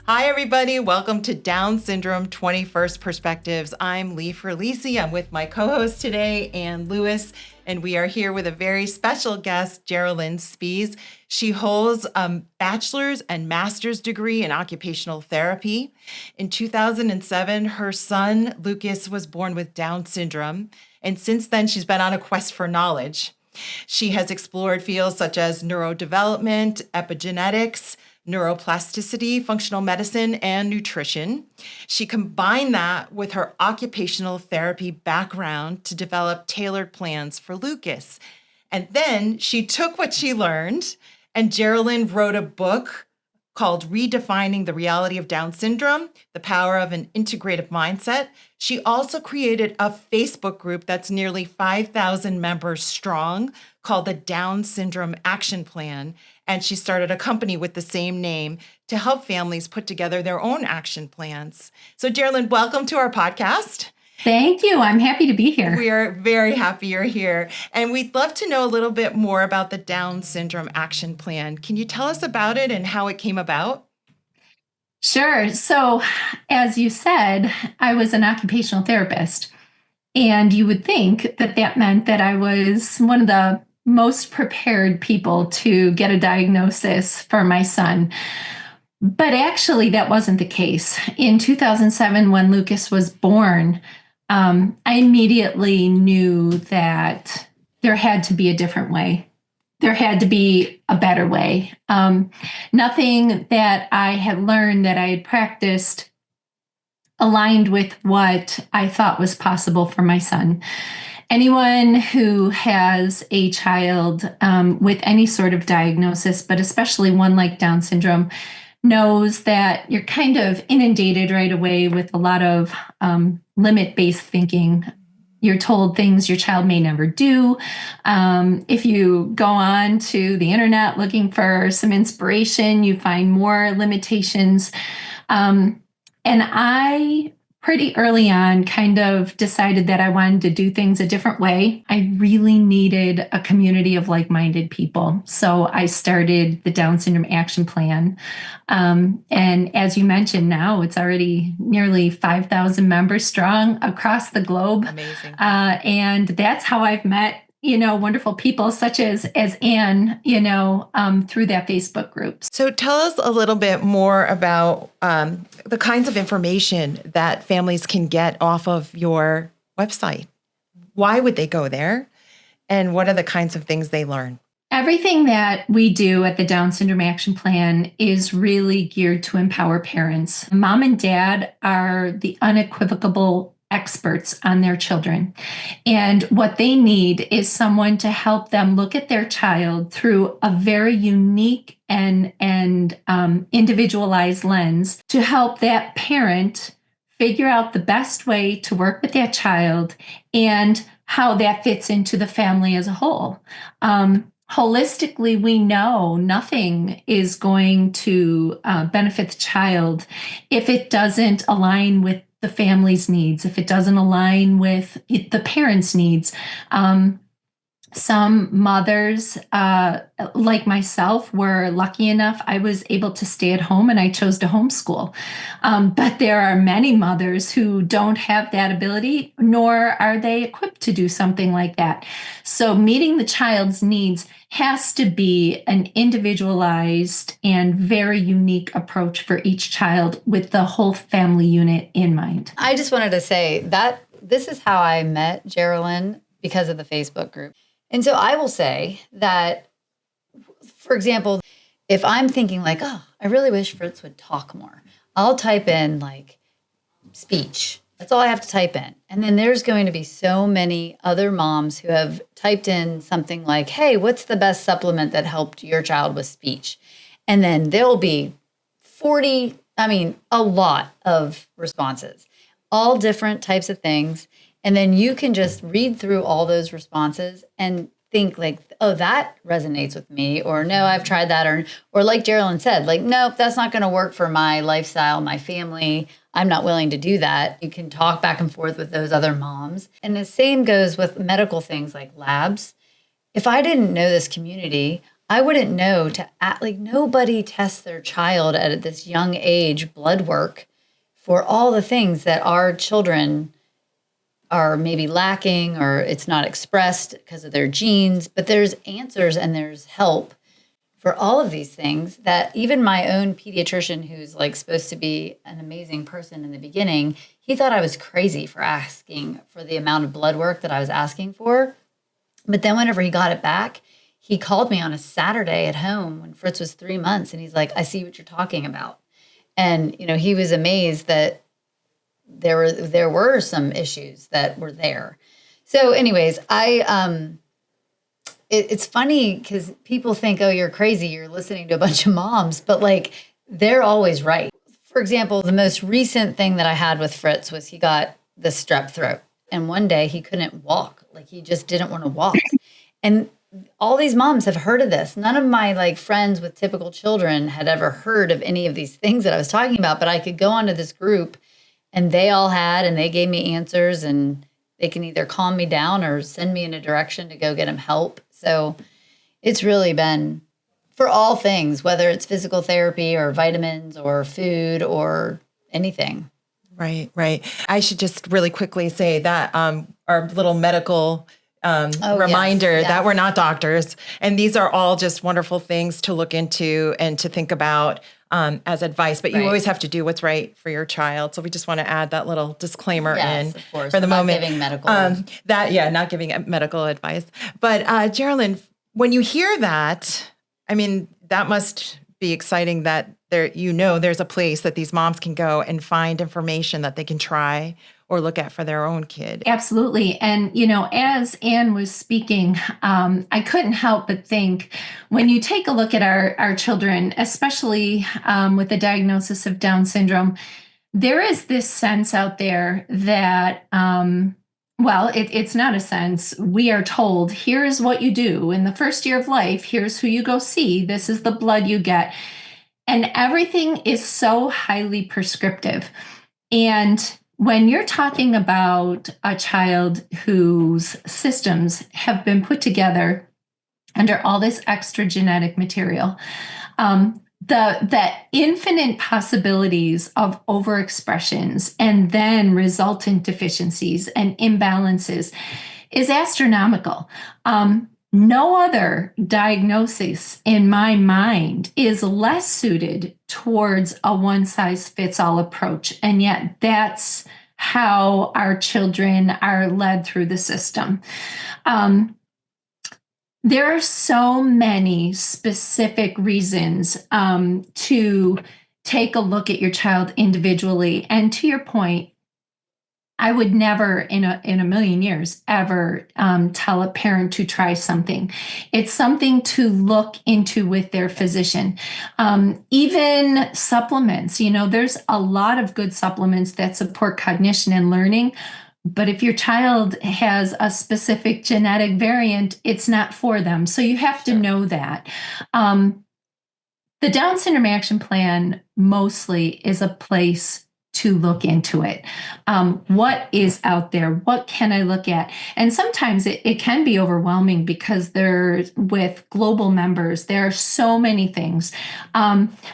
Hi, everybody. Welcome to Down Syndrome 21st Perspectives. I'm Lee Ferlisi. I'm with my co-host today, Ann Lewis, and we are here with a very special guest, Geralyn Spiesz. She holds a bachelor's and master's degree in occupational therapy. In 2007, her son, Lucas, was born with Down syndrome, and since then, she's been on a quest for knowledge. She has explored fields such as neurodevelopment, epigenetics, neuroplasticity, functional medicine, and nutrition. She combined that with her occupational therapy background to develop tailored plans for Lucas. And then she took what she learned, and Geralyn wrote a book called Redefining the Reality of Down Syndrome, The Power of an Integrative Mindset. She also created a Facebook group that's nearly 5,000 members strong called the Down Syndrome Action Plan. And she started a company with the same name to help families put together their own action plans. So Geralyn, welcome to our podcast. Thank you. I'm happy to be here. We are very happy you're here. And we'd love to know a little bit more about the Down Syndrome Action Plan. Can you tell us about it and how it came about? Sure. So, as you said, I was an occupational therapist, and you would think that that meant that I was one of the most prepared people to get a diagnosis for my son. But actually, that wasn't the case. In 2007, when Lucas was born, I immediately knew that there had to be a different way. There had to be a better way. Nothing that I had learned, that I had practiced, aligned with what I thought was possible for my son. Anyone who has a child with any sort of diagnosis, but especially one like Down syndrome, knows that you're kind of inundated right away with a lot of limit-based thinking. You're told things your child may never do. If you go on to the internet looking for some inspiration, you find more limitations. And I pretty early on kind of decided that I wanted to do things a different way. I really needed a community of like-minded people. So I started the Down Syndrome Action Plan. And as you mentioned, now it's already nearly 5,000 members strong across the globe. Amazing. And that's how I've met wonderful people such as Ann, through that Facebook group. So tell us a little bit more about the kinds of information that families can get off of your website. Why would they go there? And what are the kinds of things they learn? Everything that we do at the Down Syndrome Action Plan is really geared to empower parents. Mom and dad are the unequivocal experts on their children. And what they need is someone to help them look at their child through a very unique and individualized lens to help that parent figure out the best way to work with that child and how that fits into the family as a whole. Holistically, we know nothing is going to benefit the child if it doesn't align with the family's needs, if it doesn't align with the parents' needs. Some mothers, like myself, were lucky enough I was able to stay at home and I chose to homeschool. But there are many mothers who don't have that ability, nor are they equipped to do something like that. So meeting the child's needs has to be an individualized and very unique approach for each child with the whole family unit in mind. I just wanted to say that this is how I met Geralyn, because of the Facebook group. And so I will say that, for example, if I'm thinking like, oh, I really wish Fritz would talk more, I'll type in like speech. That's all I have to type in. And then there's going to be so many other moms who have typed in something like, hey, what's the best supplement that helped your child with speech? And then there'll be a lot of responses, all different types of things. And then you can just read through all those responses and think like, oh, that resonates with me, or no, I've tried that, or like Geralyn said, like, nope, that's not going to work for my lifestyle, my family. I'm not willing to do that. You can talk back and forth with those other moms. And the same goes with medical things like labs. If I didn't know this community, I wouldn't know to act like nobody tests their child at this young age blood work for all the things that our children are maybe lacking or it's not expressed because of their genes, but there's answers and there's help for all of these things that even my own pediatrician, who's like supposed to be an amazing person in the beginning, he thought I was crazy for asking for the amount of blood work that I was asking for. But then whenever he got it back, he called me on a Saturday at home when Fritz was 3 months. And he's like, I see what you're talking about. And, you know, he was amazed that there were some issues that were there. So anyways, it's funny because people think, oh, you're crazy. You're listening to a bunch of moms, but like they're always right. For example, the most recent thing that I had with Fritz was he got the strep throat. And one day he couldn't walk. Like he just didn't want to walk. And all these moms have heard of this. None of my like friends with typical children had ever heard of any of these things that I was talking about, but I could go onto this group and they all had, and they gave me answers, and they can either calm me down or send me in a direction to go get them help. So it's really been for all things, whether it's physical therapy or vitamins or food or anything. Right, right. I should just really quickly say that our little medical reminder yes. that we're not doctors. And these are all just wonderful things to look into and to think about as advice. But you Right. always have to do what's right for your child. So we just want to add that little disclaimer Yes, in of course. for the Not moment. giving medical. Not giving medical advice. But Geralyn, when you hear that, I mean, that must be exciting that there's a place that these moms can go and find information that they can try or look at for their own kid. Absolutely. And, you know, as Anne was speaking, I couldn't help but think when you take a look at our children, especially with the diagnosis of Down syndrome, there is this sense out there that, it's not a sense. We are told, here's what you do in the first year of life. Here's who you go see. This is the blood you get. And everything is so highly prescriptive. And when you're talking about a child whose systems have been put together under all this extra genetic material, the infinite possibilities of overexpressions and then resultant deficiencies and imbalances is astronomical. No other diagnosis in my mind is less suited towards a one-size-fits-all approach. And yet that's how our children are led through the system. There are so many specific reasons to take a look at your child individually. And to your point, I would never in a million years ever tell a parent to try something. It's something to look into with their physician. Even supplements, you know, there's a lot of good supplements that support cognition and learning. But if your child has a specific genetic variant, it's not for them. So you have to know that. The Down Syndrome Action Plan mostly is a place to look into it. What is out there? What can I look at? And sometimes it can be overwhelming because with global members, there are so many things,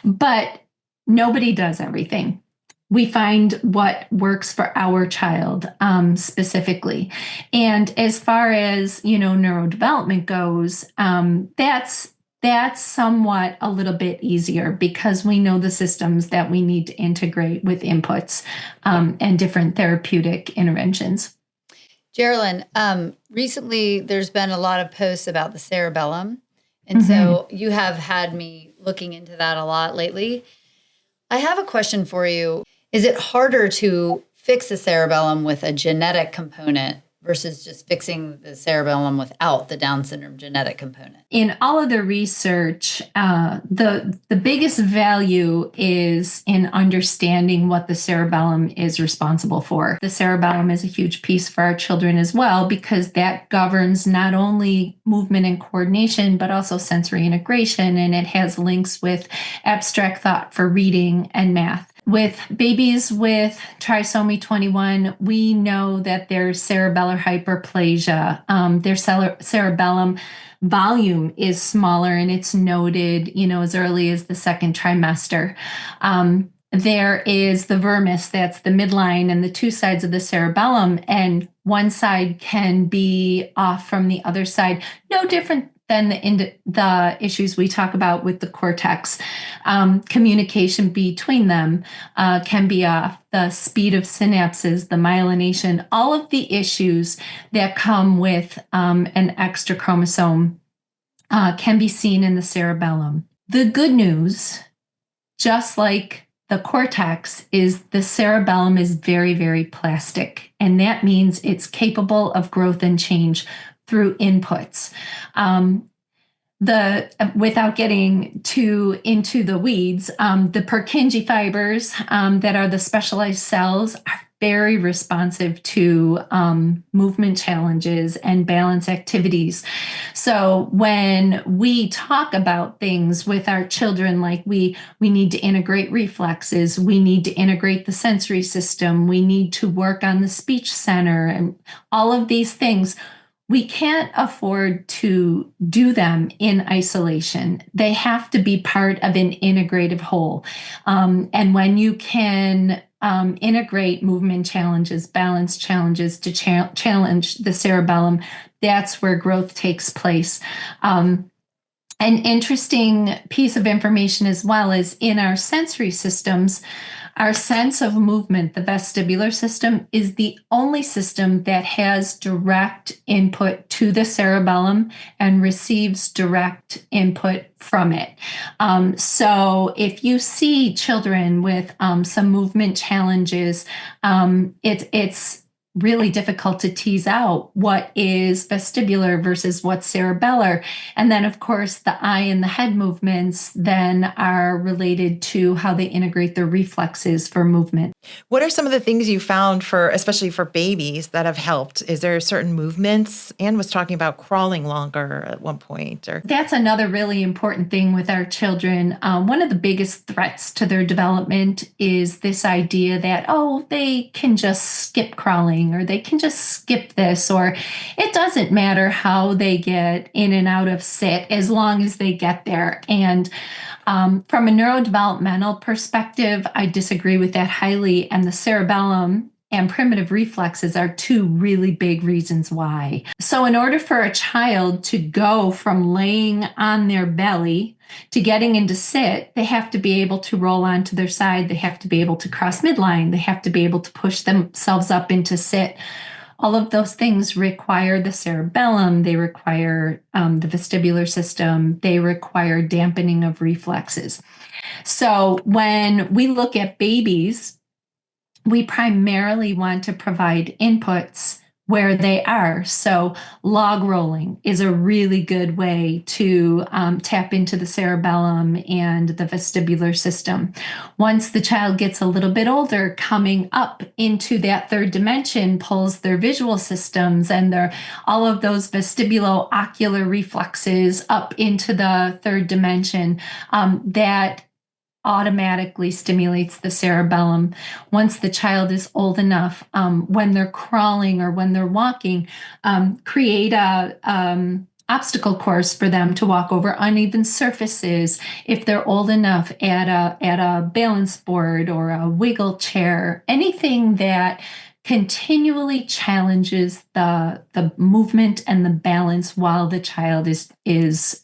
but nobody does everything. We find what works for our child specifically. And as far as, you know, neurodevelopment goes, that's somewhat a little bit easier because we know the systems that we need to integrate with inputs and different therapeutic interventions. Geralyn, recently there's been a lot of posts about the cerebellum. And so you have had me looking into that a lot lately. I have a question for you. Is it harder to fix the cerebellum with a genetic component versus just fixing the cerebellum without the Down syndrome genetic component? In all of the research, the biggest value is in understanding what the cerebellum is responsible for. The cerebellum is a huge piece for our children as well because that governs not only movement and coordination, but also sensory integration, and it has links with abstract thought for reading and math. With babies with trisomy 21, we know that there's cerebellar hyperplasia. Their cerebellum volume is smaller, and it's noted, as early as the second trimester. There is the vermis, that's the midline and the two sides of the cerebellum, and one side can be off from the other side, no different than the issues we talk about with the cortex. Communication between them can be off, the speed of synapses, the myelination, all of the issues that come with an extra chromosome can be seen in the cerebellum. The good news, just like the cortex, is the cerebellum is very, very plastic, and that means it's capable of growth and change through inputs. Without getting too into the weeds, the Purkinje fibers that are the specialized cells are very responsive to movement challenges and balance activities. So when we talk about things with our children, like we need to integrate reflexes, we need to integrate the sensory system, we need to work on the speech center, and all of these things, we can't afford to do them in isolation. They have to be part of an integrative whole. And when you can integrate movement challenges, balance challenges to challenge the cerebellum, that's where growth takes place. An interesting piece of information as well is in our sensory systems, our sense of movement, the vestibular system, is the only system that has direct input to the cerebellum and receives direct input from it. So if you see children with some movement challenges, it's really difficult to tease out what is vestibular versus what's cerebellar. And then, of course, the eye and the head movements then are related to how they integrate their reflexes for movement. What are some of the things you found especially for babies, that have helped? Is there certain movements? Anne was talking about crawling longer at one point. That's another really important thing with our children. One of the biggest threats to their development is this idea that, they can just skip crawling, or they can just skip this, or it doesn't matter how they get in and out of sit as long as they get there. And from a neurodevelopmental perspective, I disagree with that highly. And the cerebellum and primitive reflexes are two really big reasons why. So in order for a child to go from laying on their belly to getting into sit, they have to be able to roll onto their side. They have to be able to cross midline. They have to be able to push themselves up into sit. All of those things require the cerebellum. They require the vestibular system. They require dampening of reflexes. So when we look at babies, we primarily want to provide inputs where they are. So log rolling is a really good way to tap into the cerebellum and the vestibular system. Once the child gets a little bit older, coming up into that third dimension pulls their visual systems and all of those vestibulo-ocular reflexes up into the third dimension. That automatically stimulates the cerebellum. Once the child is old enough, when they're crawling or when they're walking, create a obstacle course for them to walk over uneven surfaces. If they're old enough, at a balance board or a wiggle chair, anything that continually challenges the movement and the balance while the child is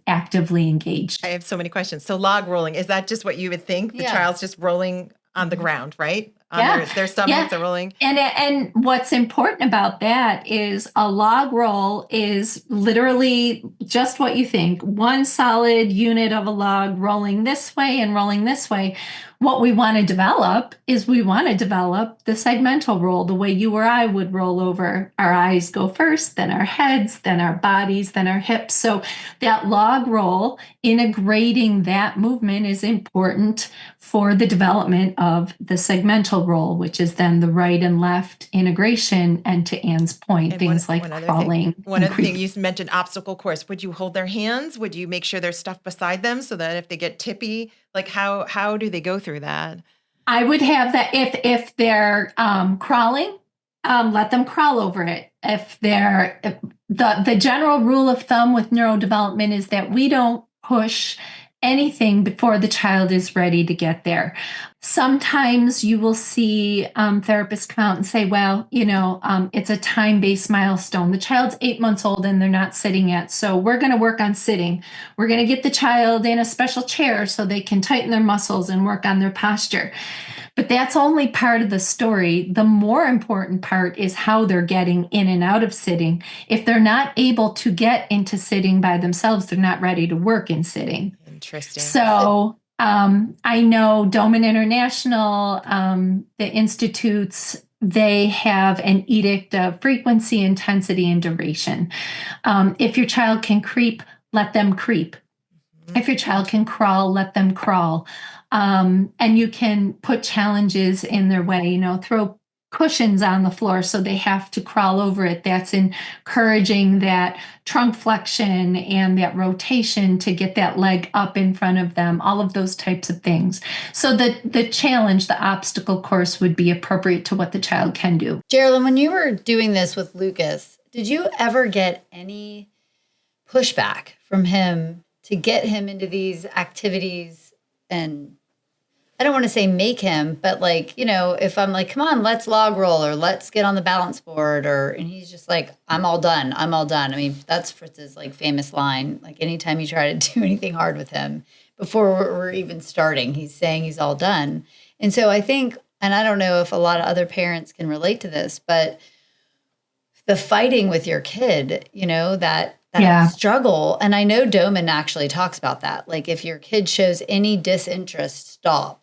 actively engaged. I have so many questions. So log rolling, is that just what you would think? The child's just rolling on the ground, right? On their stomachs are rolling. And what's important about that is a log roll is literally just what you think. One solid unit of a log rolling this way and rolling this way. What we want to develop is we want to develop the segmental roll, the way you or I would roll over. Our eyes go first, then our heads, then our bodies, then our hips. So that log roll, integrating that movement is important for the development of the segmental roll, which is then the right and left integration. And to Anne's point, things like crawling. One other thing, you mentioned obstacle course. Would you hold their hands? Would you make sure there's stuff beside them so that if they get tippy, like how do they go through that? I would have that if they're crawling, let them crawl over it. If the general rule of thumb with neurodevelopment is that we don't push anything before the child is ready to get there. Sometimes you will see therapists come out and say, well, it's a time-based milestone. The child's 8 months old and they're not sitting yet. So we're going to work on sitting. We're going to get the child in a special chair so they can tighten their muscles and work on their posture. But that's only part of the story. The more important part is how they're getting in and out of sitting. If they're not able to get into sitting by themselves, they're not ready to work in sitting. Interesting. So I know Doman International, the institutes, they have an edict of frequency, intensity, and duration. If your child can creep, let them creep. If your child can crawl, let them crawl. And you can put challenges in their way, throw cushions on the floor so they have to crawl over it. That's encouraging that trunk flexion and that rotation to get that leg up in front of them, all of those types of things. So the challenge, the obstacle course would be appropriate to what the child can do. Geralyn, when you were doing this with Lucas, did you ever get any pushback from him to get him into these activities? And I don't want to say make him, but if I'm like, come on, let's log roll or let's get on the balance board, and he's just like, I'm all done. I'm all done. I mean, that's Fritz's famous line. Like anytime you try to do anything hard with him before we're even starting, he's saying he's all done. And so I think, and I don't know if a lot of other parents can relate to this, but the fighting with your kid, that struggle. And I know Doman actually talks about that. Like if your kid shows any disinterest, stop.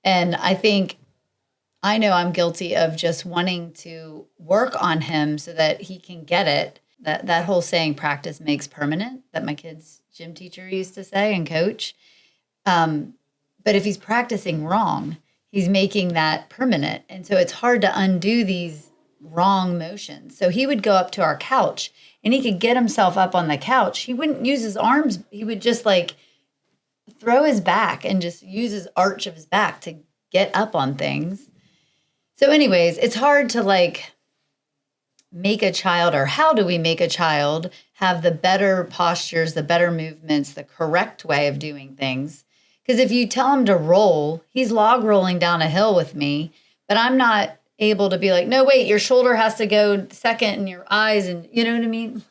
And I know I'm guilty of just wanting to work on him so that he can get it. That whole saying, practice makes permanent, that my kid's gym teacher used to say and coach. But if he's practicing wrong, he's making that permanent. And so it's hard to undo these wrong motions. So he would go up to our couch and he could get himself up on the couch. He wouldn't use his arms. He would just throw his back and just use his arch of his back to get up on things. So anyways, it's hard to make a child, or how do we make a child have the better postures, the better movements, the correct way of doing things? Because if you tell him to roll, he's log rolling down a hill with me, but I'm not able to be like, no, wait, your shoulder has to go second and your eyes, and you know what I mean?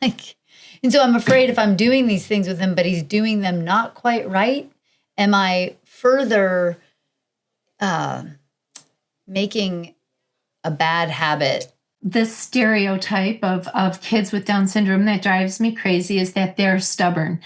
And so I'm afraid if I'm doing these things with him, but he's doing them not quite right, am I further making a bad habit? This stereotype of kids with Down syndrome that drives me crazy is that they're stubborn.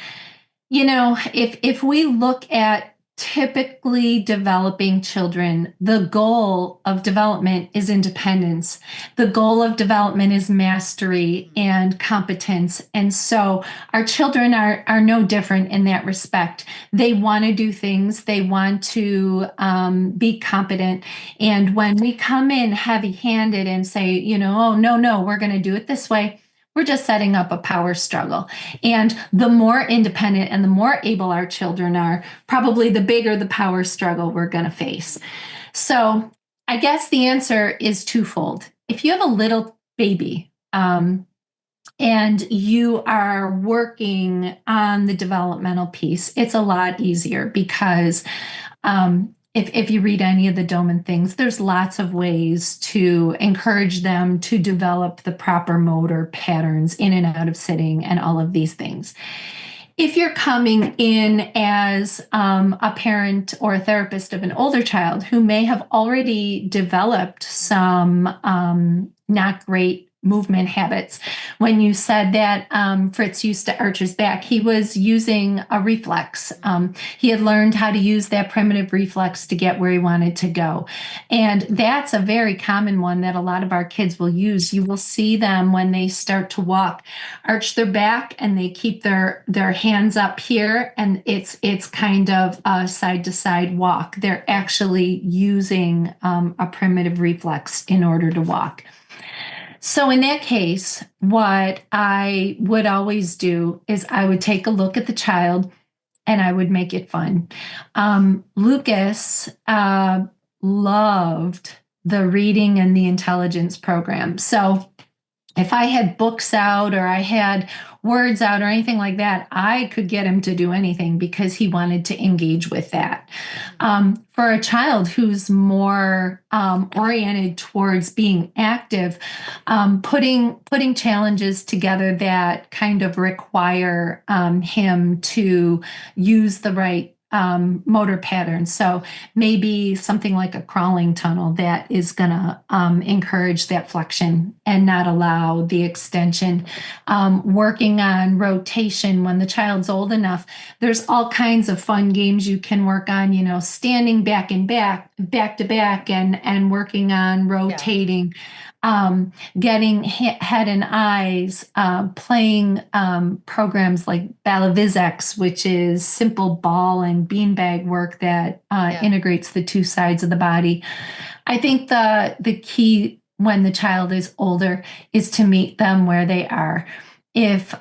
If we look at typically developing children, the goal of development is independence. The goal of development is mastery and competence. And so our children are no different in that respect. They want to do things. They want to be competent. And when we come in heavy-handed and say, oh, no, we're going to do it this way, we're just setting up a power struggle. And the more independent and the more able our children are, probably the bigger the power struggle we're going to face. So I guess the answer is twofold. If you have a little baby and you are working on the developmental piece, it's a lot easier because if you read any of the Doman things, there's lots of ways to encourage them to develop the proper motor patterns in and out of sitting and all of these things. If you're coming in as a parent or a therapist of an older child who may have already developed some not great movement habits. When you said that Fritz used to arch his back, he was using a reflex. He had learned how to use that primitive reflex to get where he wanted to go. And that's a very common one that a lot of our kids will use. You will see them when they start to walk, arch their back and they keep their hands up here. And it's kind of a side to side walk. They're actually using a primitive reflex in order to walk. So in that case, what I would always do is I would take a look at the child and I would make it fun. Lucas loved the reading and the intelligence program. So if I had books out or I had words out or anything like that, I could get him to do anything because he wanted to engage with that. For a child who's more oriented towards being active, putting challenges together that kind of require him to use the right motor patterns. So maybe something like a crawling tunnel that is going to encourage that flexion and not allow the extension. Working on rotation when the child's old enough. There's all kinds of fun games you can work on, standing back and back to back and working on rotating. Getting head and eyes, playing programs like Balavizex, which is simple ball and beanbag work that integrates the two sides of the body. I think the key when the child is older is to meet them where they are. If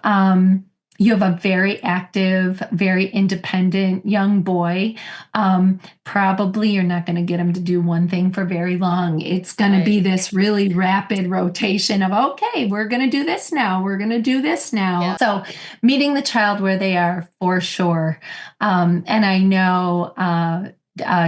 you have a very active, very independent young boy, probably you're not going to get him to do one thing for very long. It's going to be this really rapid rotation of, okay, we're going to do this now. We're going to do this now. Yeah. So meeting the child where they are for sure. And I know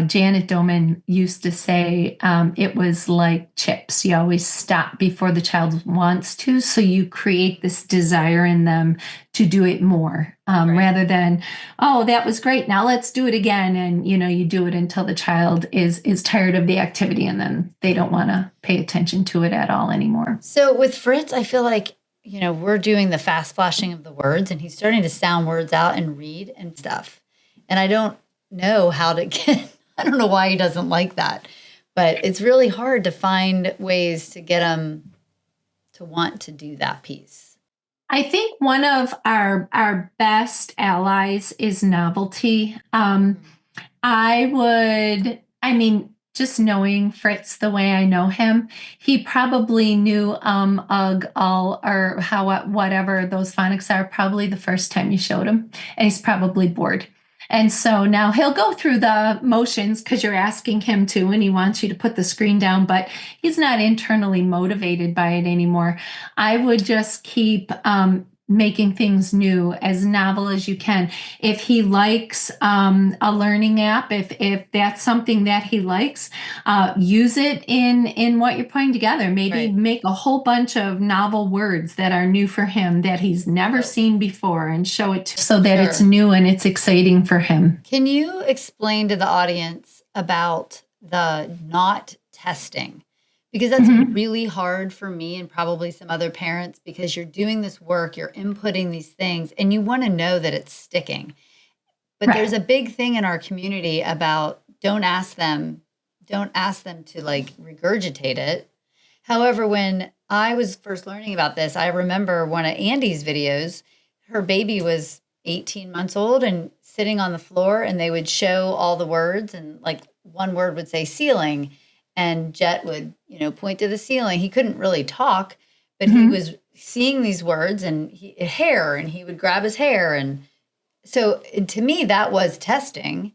Janet Doman used to say it was like chips. You always stop before the child wants to. So you create this desire in them to do it more rather than, oh, that was great. Now let's do it again. And, you do it until the child is tired of the activity and then they don't want to pay attention to it at all anymore. So with Fritz, I feel like, we're doing the fast flashing of the words and he's starting to sound words out and read and stuff. And I don't know how to get, I don't know why he doesn't like that, but it's really hard to find ways to get him to want to do that piece. I think one of our best allies is novelty. Just knowing Fritz the way I know him, he probably knew ugh, all, or how, whatever those phonics are, probably the first time you showed him, and he's probably bored. And so now he'll go through the motions because you're asking him to, and he wants you to put the screen down, but he's not internally motivated by it anymore. I would just keep making things new, as novel as you can. If he likes a learning app, if that's something that he likes, use it in what you're putting together. Maybe make a whole bunch of novel words that are new for him that he's never seen before and show it so that it's new and it's exciting for him. Can you explain to the audience about the not testing? Because that's really hard for me and probably some other parents, because you're doing this work, you're inputting these things, and you want to know that it's sticking. But there's a big thing in our community about don't ask them to like regurgitate it. However, when I was first learning about this, I remember one of Andy's videos, her baby was 18 months old and sitting on the floor, and they would show all the words, and like one word would say ceiling. And Jet would, point to the ceiling. He couldn't really talk, but he was seeing these words and hair, and he would grab his hair. And so to me, that was testing.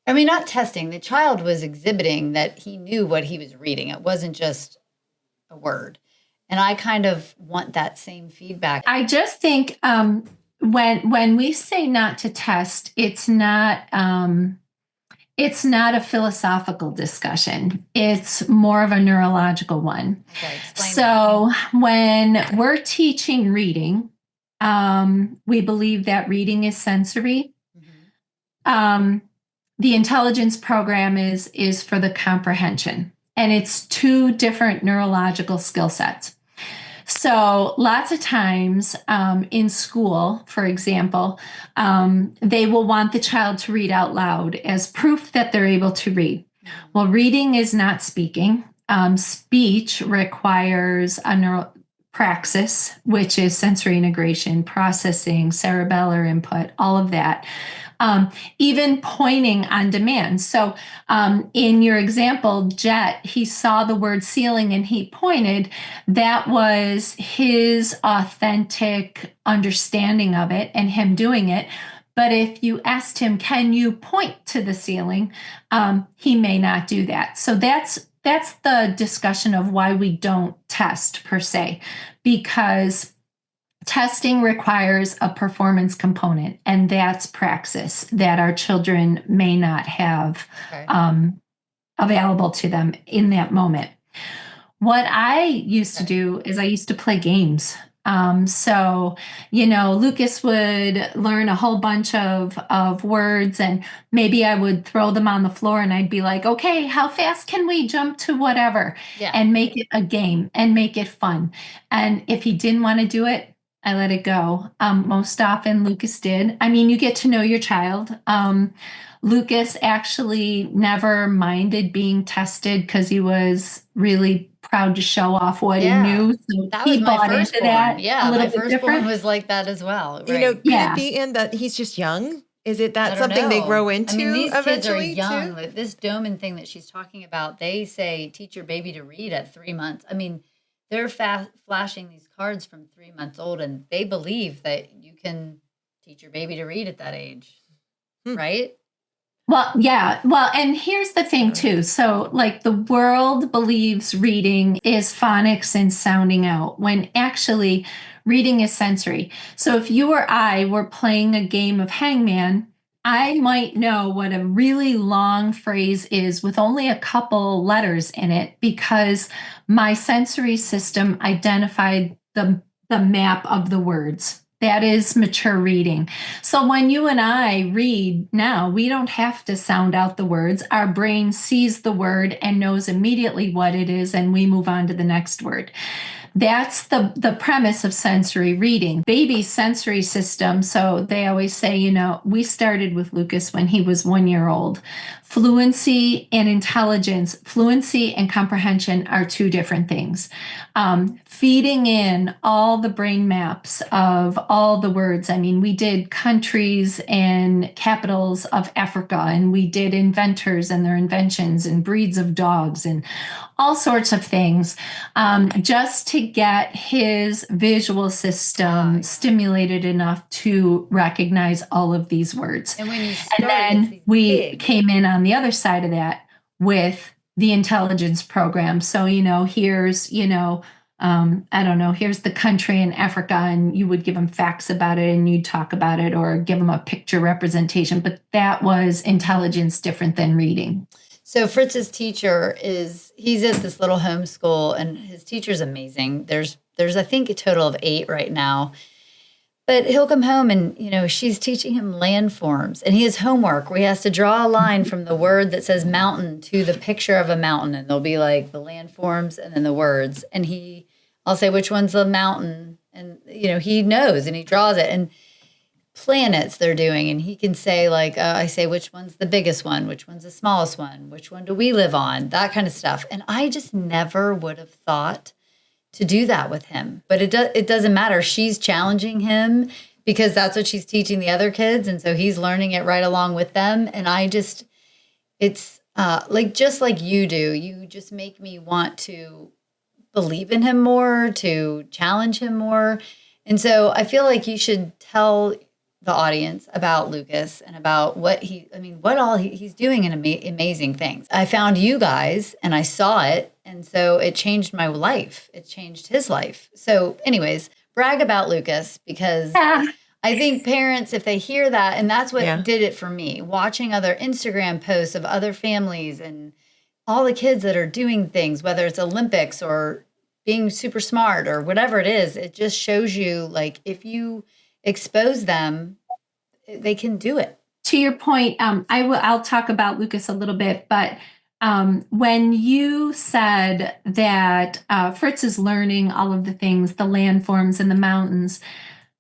I mean, not testing. The child was exhibiting that he knew what he was reading. It wasn't just a word. And I kind of want that same feedback. I just think when we say not to test, it's not a philosophical discussion. It's more of a neurological one. Okay, so when we're teaching reading, we believe that reading is sensory. The intelligence program is for the comprehension, and it's two different neurological skill sets. So lots of times in school, for example, they will want the child to read out loud as proof that they're able to read. Well, reading is not speaking. Speech requires a neural praxis, which is sensory integration, processing, cerebellar input, all of that. Even pointing on demand. So in your example, Jet, he saw the word ceiling and he pointed. That was his authentic understanding of it and him doing it. But if you asked him, can you point to the ceiling? He may not do that. So that's the discussion of why we don't test per se, because testing requires a performance component, and that's praxis that our children may not have available to them in that moment. What I used to do is I used to play games. So, Lucas would learn a whole bunch of words, and maybe I would throw them on the floor and I'd be like, okay, how fast can we jump to whatever? Yeah. And make it a game and make it fun. And if he didn't want to do it, I let it go. Most often, Lucas did. I mean, you get to know your child. Lucas actually never minded being tested because he was really proud to show off what he knew. So that he was my bought into firstborn. that. Yeah, a little my bit firstborn different. was like that as well. Right? Could it be in that he's just young? Is it that something they grow into? I mean, these kids are eventually young. too? Like this Doman thing that she's talking about, they say teach your baby to read at 3 months. I mean, they're flashing these cards from 3 months old, and they believe that you can teach your baby to read at that age, right? Well, yeah. Well, and here's the thing too. So like the world believes reading is phonics and sounding out, when actually reading is sensory. So if you or I were playing a game of hangman, I might know what a really long phrase is with only a couple letters in it, because my sensory system identified the map of the words. That is mature reading. So when you and I read now, we don't have to sound out the words. Our brain sees the word and knows immediately what it is, and we move on to the next word. That's the premise of sensory reading. Baby's sensory system, so they always say, we started with Lucas when he was 1 year old. Fluency and intelligence, fluency and comprehension are two different things. Feeding in all the brain maps of all the words. I mean, we did countries and capitals of Africa, and we did inventors and their inventions and breeds of dogs and all sorts of things, just to get his visual system stimulated enough to recognize all of these words. And when you and then we came in on the other side of that with the intelligence program. So, here's, I don't know, here's the country in Africa, and you would give them facts about it and you'd talk about it or give them a picture representation. But that was intelligence, different than reading. So Fritz's teacher he's at this little homeschool, and his teacher's amazing. There's I think a total of 8 right now. But he'll come home and, she's teaching him landforms, and he has homework where he has to draw a line from the word that says mountain to the picture of a mountain. And there'll be like the landforms and then the words. And I'll say, which one's the mountain? And, he knows and he draws it. And planets they're doing, and he can say like, I say, which one's the biggest one? Which one's the smallest one? Which one do we live on? That kind of stuff. And I just never would have thought to do that with him. But it doesn't matter. She's challenging him because that's what she's teaching the other kids. And so he's learning it right along with them. And it's just like you do, you just make me want to believe in him more, to challenge him more. And so I feel like you should tell the audience about Lucas and about what all he's doing in amazing things. I found you guys and I saw it. And so it changed my life. It changed his life. So anyways, brag about Lucas, because I think parents, if they hear that, and that's what did it for me, watching other Instagram posts of other families and all the kids that are doing things, whether it's Olympics or being super smart or whatever it is, it just shows you like if you expose them, they can do it. To your point, I'll talk about Lucas a little bit, but when you said that Fritz is learning all of the things, the landforms and the mountains,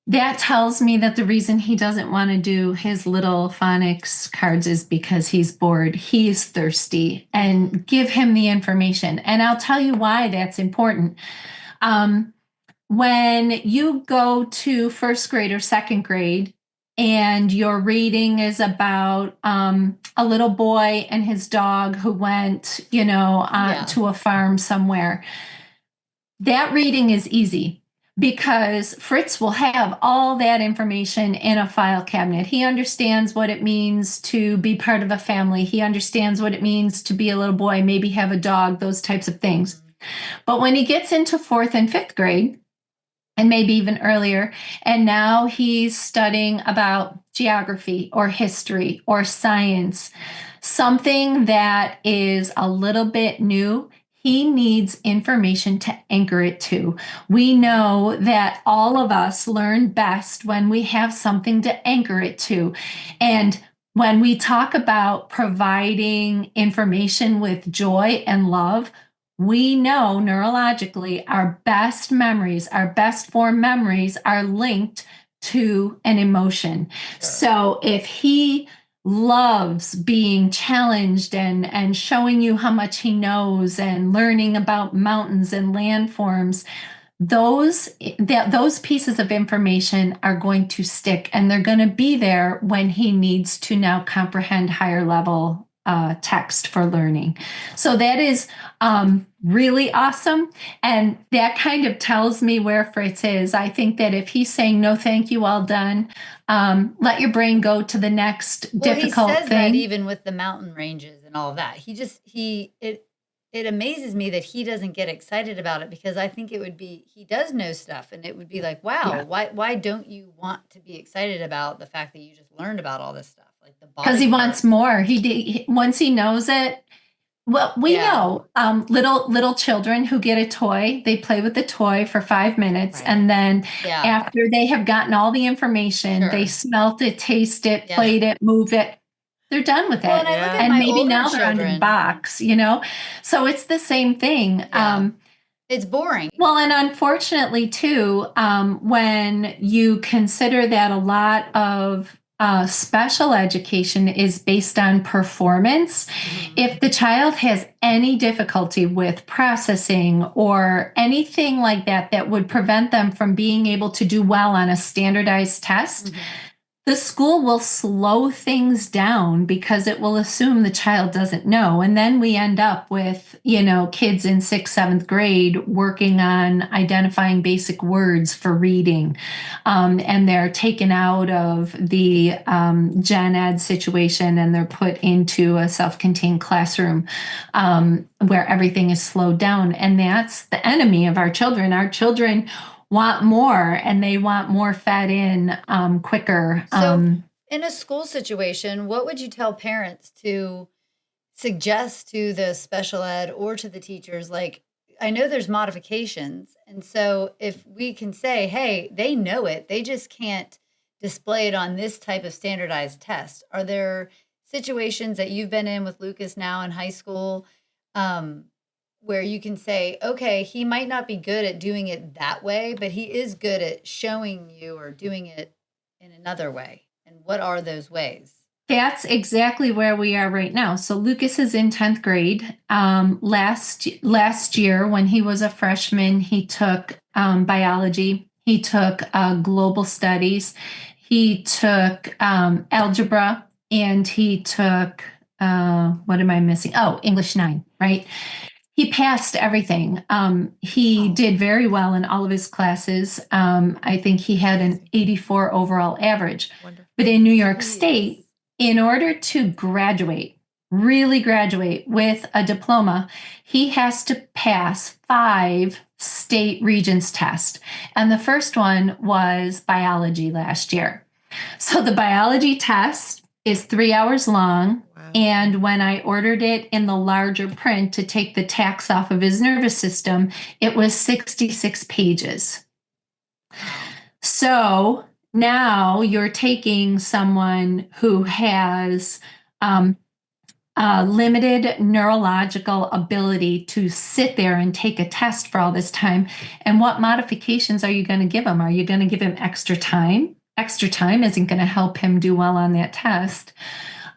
that tells me that the reason he doesn't want to do his little phonics cards is because he's bored. He's thirsty, and give him the information. And I'll tell you why that's important. When you go to first grade or second grade and your reading is about a little boy and his dog who went, to a farm somewhere, that reading is easy. because Fritz will have all that information in a file cabinet. He understands what it means to be part of a family. He understands what it means to be a little boy, maybe have a dog, those types of things. But when he gets into 4th and 5th grade, and maybe even earlier, and now he's studying about geography or history or science, something that is a little bit new, he needs information to anchor it to. We know that all of us learn best when we have something to anchor it to. And when we talk about providing information with joy and love, we know neurologically our best memories, our best form memories are linked to an emotion. So if he loves being challenged and showing you how much he knows and learning about mountains and landforms, those pieces of information are going to stick, and they're going to be there when he needs to now comprehend higher level text for learning. So that is really awesome. And that kind of tells me where Fritz is. I think that if he's saying, no, thank you, all done, let your brain go to the next difficult he says thing. that even with the mountain ranges and all of that. It amazes me that he doesn't get excited about it, because I think it would be, he does know stuff, and it would be like, wow, why don't you want to be excited about the fact that you just learned about all this stuff? Like the body Because he wants more. Once he knows it. Well, we know little children who get a toy, they play with the toy for 5 minutes, and then after they have gotten all the information, they smelt it, taste it, played it, move it, they're done with it. And I look at and my maybe older now they're under the box, So it's the same thing. It's boring. Well, and unfortunately, too, when you consider that a lot of special education is based on performance. If the child has any difficulty with processing or anything like that that would prevent them from being able to do well on a standardized test, the school will slow things down because it will assume the child doesn't know. And then we end up with, kids in 6th, 7th grade working on identifying basic words for reading. And they're taken out of the gen ed situation, and they're put into a self-contained classroom where everything is slowed down. And that's the enemy of our children. Our children want more, and they want more fed in quicker. So in a school situation, what would you tell parents to suggest to the special ed or to the teachers? Like, I know there's modifications. And so if we can say, hey, they know it, they just can't display it on this type of standardized test. Are there situations that you've been in with Lucas now in high school where you can say, okay, he might not be good at doing it that way, but he is good at showing you or doing it in another way? And what are those ways? That's exactly where we are right now. So Lucas is in 10th grade. Last year, when he was a freshman, he took biology. He took global studies. He took algebra, and he took, what am I missing? Oh, English 9, right? He passed everything. He did very well in all of his classes. I think he had an 84 overall average. Wonderful. But in New York State, in order to really graduate with a diploma, he has to pass 5 state regents tests. And the first one was biology last year. So the biology test is 3 hours long. Wow. And when I ordered it in the larger print to take the tax off of his nervous system, it was 66 pages. So now you're taking someone who has limited neurological ability to sit there and take a test for all this time. And what modifications are you going to give him? Are you going to give him extra time? Extra time isn't going to help him do well on that test.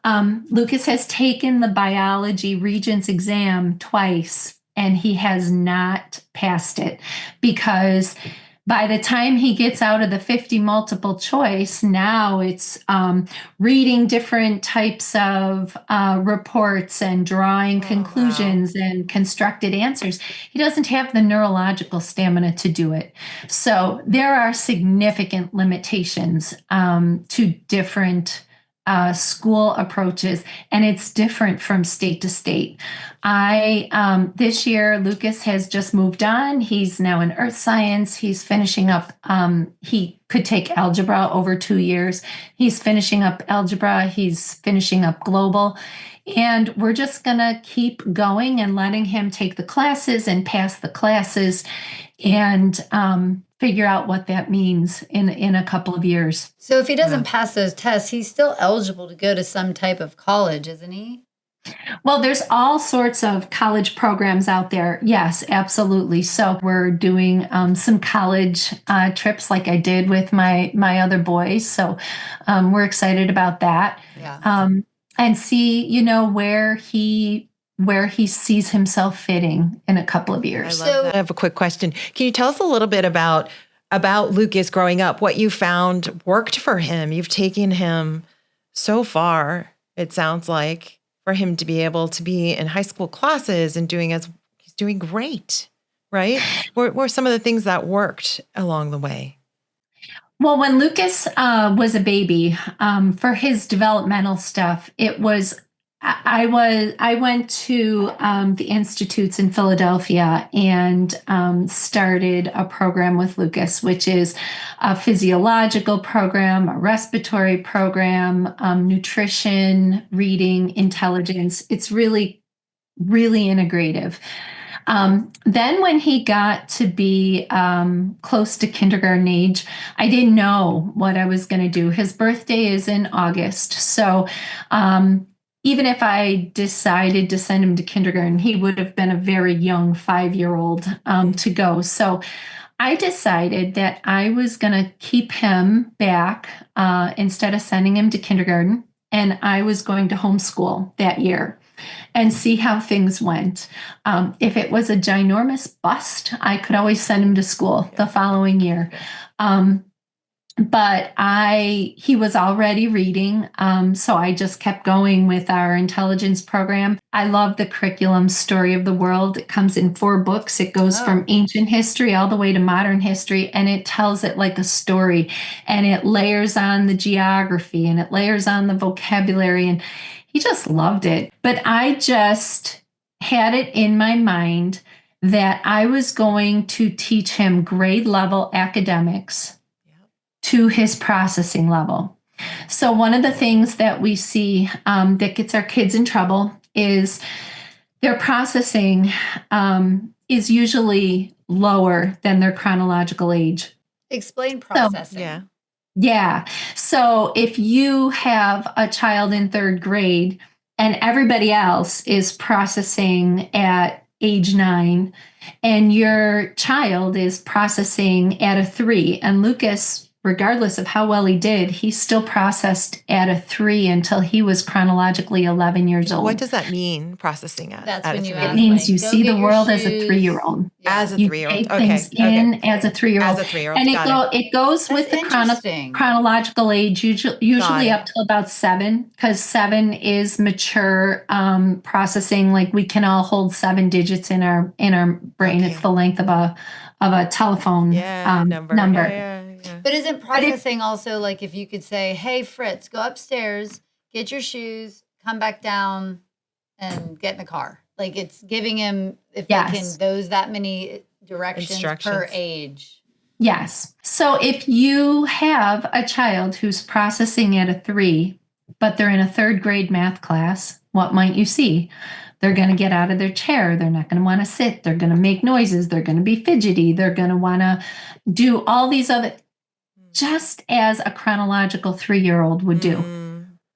Lucas has taken the biology Regents exam twice, and he has not passed it because By the time he gets out of the 50 multiple choice, now it's reading different types of reports and drawing conclusions and constructed answers. He doesn't have the neurological stamina to do it. So there are significant limitations to different school approaches, and it's different from state to state. This year, Lucas has just moved on. He's now in earth science. He's finishing up, he could take algebra over 2 years. He's finishing up algebra. He's finishing up global. And we're just going to keep going and letting him take the classes and pass the classes and figure out what that means in a couple of years. So if he doesn't pass those tests, he's still eligible to go to some type of college, isn't he? Well, there's all sorts of college programs out there. Yes, absolutely. So we're doing some college trips like I did with my other boys. So we're excited about that. Yeah. And see, where he sees himself fitting in a couple of years. I have a quick question. Can you tell us a little bit about Lucas growing up, what you found worked for him? You've taken him so far, it sounds like, for him to be able to be in high school classes and he's doing great, right? What were some of the things that worked along the way? Well, when Lucas was a baby, for his developmental stuff, I went to the institutes in Philadelphia and started a program with Lucas, which is a physiological program, a respiratory program, nutrition, reading, intelligence. It's really, really integrative. Then when he got to be close to kindergarten age, I didn't know what I was going to do. His birthday is in August. So even if I decided to send him to kindergarten, he would have been a very young 5-year-old to go. So I decided that I was going to keep him back instead of sending him to kindergarten, and I was going to homeschool that year and see how things went. If it was a ginormous bust, I could always send him to school the following year. But he was already reading, so I just kept going with our intelligence program. I love the curriculum Story of the World. It comes in 4 books. It goes from ancient history all the way to modern history, and it tells it like a story, and it layers on the geography, and it layers on the vocabulary, and he just loved it. But I just had it in my mind that I was going to teach him grade level academics to his processing level. So one of the things that we see that gets our kids in trouble is their processing is usually lower than their chronological age. Explain processing. So, yeah. So if you have a child in 3rd grade and everybody else is processing at age 9 and your child is processing at a 3, and Lucas, regardless of how well he did, he still processed at a 3 until he was chronologically 11 years old. What does that mean, processing at? That's at when a you 3? ask, It means like, you go see get the your world as a shoes. 3-year-old. As a You 3-year-old. take Okay. things in as a 3-year-old. As a 3-year-old. And Got it goes That's with the interesting. chronological age, usually it. up till about 7, because 7 is mature processing. Like we can all hold 7 digits in our brain. Okay. It's the length of a telephone number. Yeah. But isn't processing also like if you could say, hey, Fritz, go upstairs, get your shoes, come back down, and get in the car? Like it's giving him, if they can, that many directions per age. Yes. So if you have a child who's processing at a 3, but they're in a 3rd grade math class, what might you see? They're going to get out of their chair. They're not going to want to sit. They're going to make noises. They're going to be fidgety. They're going to want to do all these other, just as a chronological 3-year-old would do.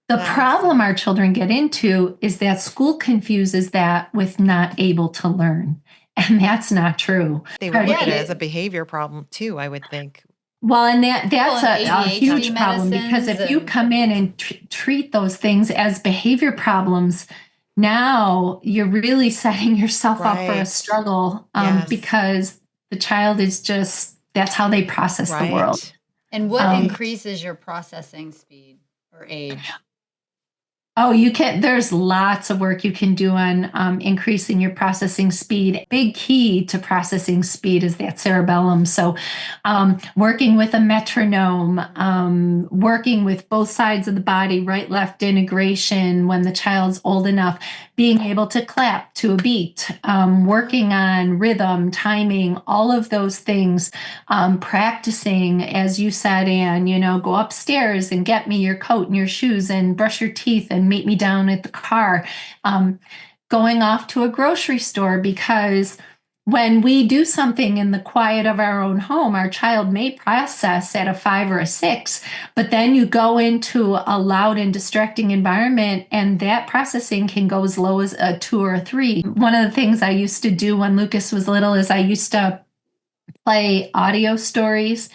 The problem our children get into is that school confuses that with not able to learn. And that's not true. They would look at it as a behavior problem too, I would think. Well, and that's a huge problem, medicines because if you come in and treat those things as behavior problems, now you're really setting yourself up for a struggle because the child is just That's how they process the world. And what increases your processing speed or age? Oh, there's lots of work you can do on increasing your processing speed. Big key to processing speed is that cerebellum. So working with a metronome, working with both sides of the body, right, left integration when the child's old enough, being able to clap to a beat, working on rhythm, timing, all of those things, practicing, as you said, Anne, go upstairs and get me your coat and your shoes and brush your teeth and meet me down at the car, going off to a grocery store, because when we do something in the quiet of our own home, our child may process at a 5 or a 6, but then you go into a loud and distracting environment and that processing can go as low as a 2 or a 3. One of the things I used to do when Lucas was little is I used to play audio stories.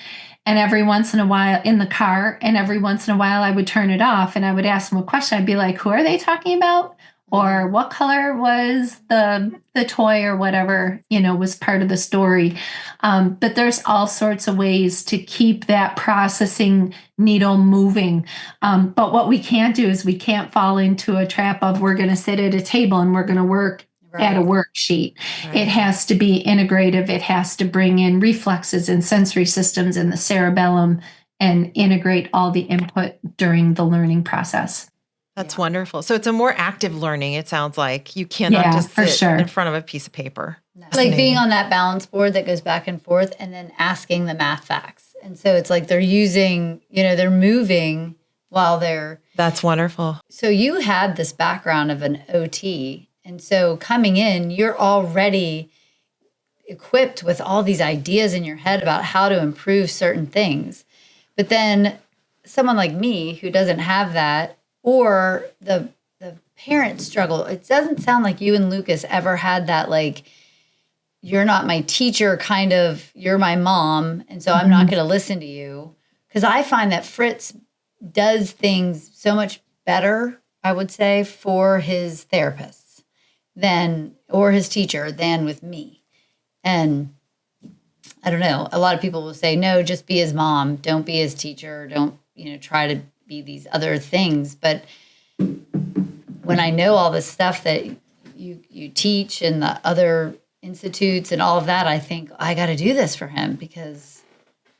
And every once in a while in the car, and every once in a while I would turn it off and I would ask him a question. I'd be like, who are they talking about? Or what color was the toy or whatever, was part of the story. But there's all sorts of ways to keep that processing needle moving. But what we can't do is we can't fall into a trap of we're going to sit at a table and we're going to work at a worksheet. Right. It has to be integrative. It has to bring in reflexes and sensory systems in the cerebellum and integrate all the input during the learning process. That's wonderful. So it's a more active learning, it sounds like. You cannot just sit in front of a piece of paper. No. Like being on that balance board that goes back and forth and then asking the math facts. And so it's like they're using, they're moving while they're... That's wonderful. So you had this background of an OT. And so coming in, you're already equipped with all these ideas in your head about how to improve certain things. But then someone like me who doesn't have that, or the parent struggle, it doesn't sound like you and Lucas ever had that, like, you're not my teacher kind of, you're my mom, and so I'm not going to listen to you. Because I find that Fritz does things so much better, I would say, for his therapists or his teacher than with me. And I don't know, a lot of people will say, no, just be his mom. Don't be his teacher. Don't, try to be these other things. But when I know all the stuff that you teach and the other institutes and all of that, I think I got to do this for him because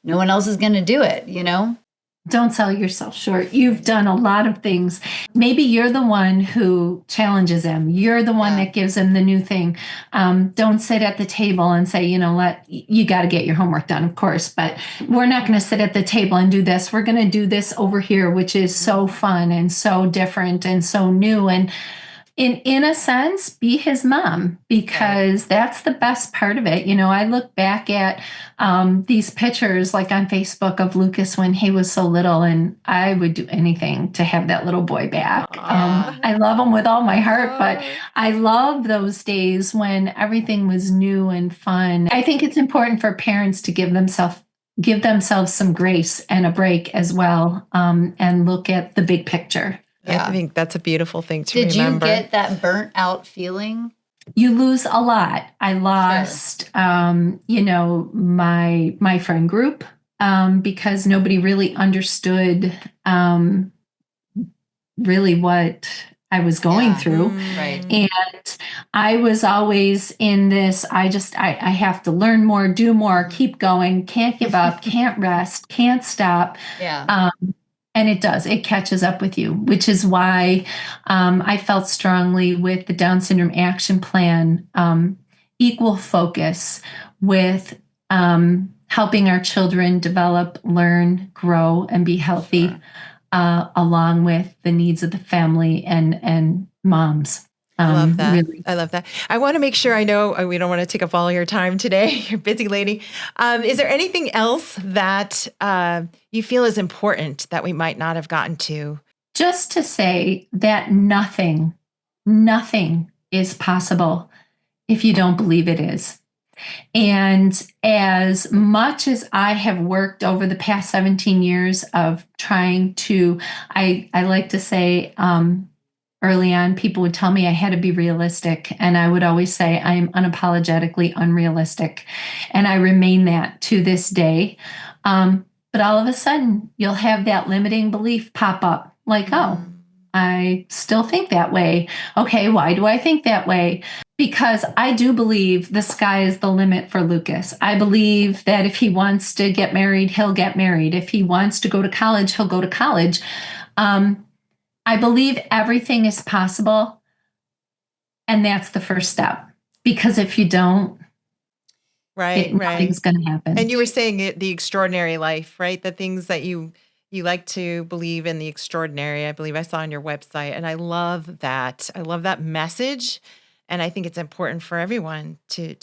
no one else is going to do it, Don't sell yourself short. You've done a lot of things. Maybe you're the one who challenges him. You're the one that gives him the new thing. Don't sit at the table and say, you got to get your homework done, of course, but we're not going to sit at the table and do this. We're going to do this over here, which is so fun and so different and so new. And in a sense, be his mom, because that's the best part of it. I look back at these pictures like on Facebook of Lucas when he was so little, and I would do anything to have that little boy back. I love him with all my heart, but I love those days when everything was new and fun. I think it's important for parents to give themselves some grace and a break as well, and look at the big picture. Yeah. I think that's a beautiful thing to remember. Did you get that burnt out feeling? You lose a lot. I lost, my friend group, because nobody really understood really what I was going through. Right. And I was always in this, I have to learn more, do more, keep going, can't give up, can't rest, can't stop. Yeah. And it does. It catches up with you, which is why I felt strongly with the Down Syndrome Action Plan, equal focus with helping our children develop, learn, grow, and be healthy, along with the needs of the family and moms. I love that. Really. I love that. I want to make sure, I know we don't want to take up all your time today. You're a busy lady. Is there anything else that you feel is important that we might not have gotten to? Just to say that nothing is possible if you don't believe it is. And as much as I have worked over the past 17 years of trying to, I like to say, early on, people would tell me I had to be realistic. And I would always say I am unapologetically unrealistic. And I remain that to this day. But all of a sudden, you'll have that limiting belief pop up like, oh, I still think that way. Okay, why do I think that way? Because I do believe the sky is the limit for Lucas. I believe that if he wants to get married, he'll get married. If he wants to go to college, he'll go to college. I believe everything is possible. And that's the first step. Because if you don't, nothing's going to happen. And you were saying the extraordinary life, right? The things that you like to believe in the extraordinary, I believe I saw on your website. And I love that. I love that message. And I think it's important for everyone to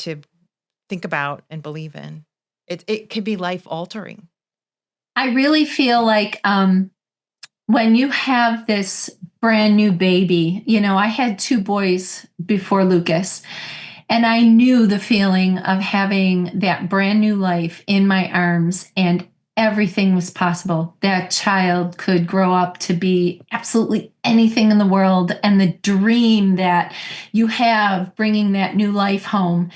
think about and believe in. It can be life altering. I really feel like when you have this brand new baby, I had 2 boys before Lucas, and I knew the feeling of having that brand new life in my arms, and everything was possible. That child could grow up to be absolutely anything in the world, and the dream that you have bringing that new life home.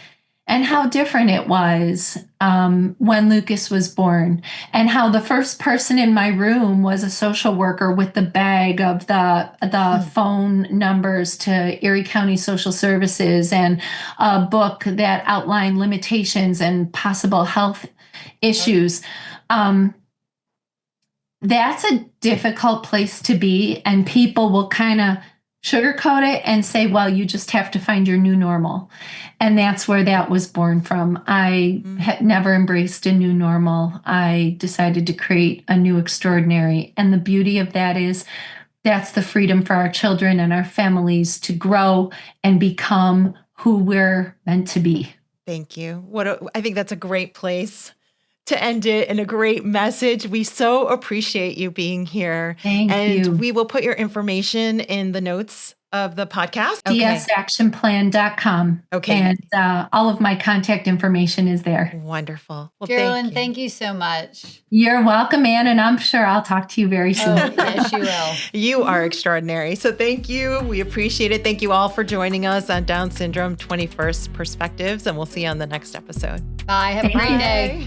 And how different it was when Lucas was born, and how the first person in my room was a social worker with the bag of the phone numbers to Erie County Social Services and a book that outlined limitations and possible health issues. That's a difficult place to be, and people will kind of sugarcoat it and say, well, you just have to find your new normal. And that's where that was born from. I had never embraced a new normal. I decided to create a new extraordinary. And the beauty of that is that's the freedom for our children and our families to grow and become who we're meant to be. Thank you. I think that's a great place to end it, and a great message. We so appreciate you being here. Thank you. And we will put your information in the notes of the podcast. dsactionplan.com. Okay. And all of my contact information is there. Wonderful. Well, Geralyn, thank you so much. You're welcome, Ann, and I'm sure I'll talk to you very soon. Oh, yes, you will. You are extraordinary. So thank you. We appreciate it. Thank you all for joining us on Down Syndrome 21st Perspectives, and we'll see you on the next episode. Bye. Have a great day.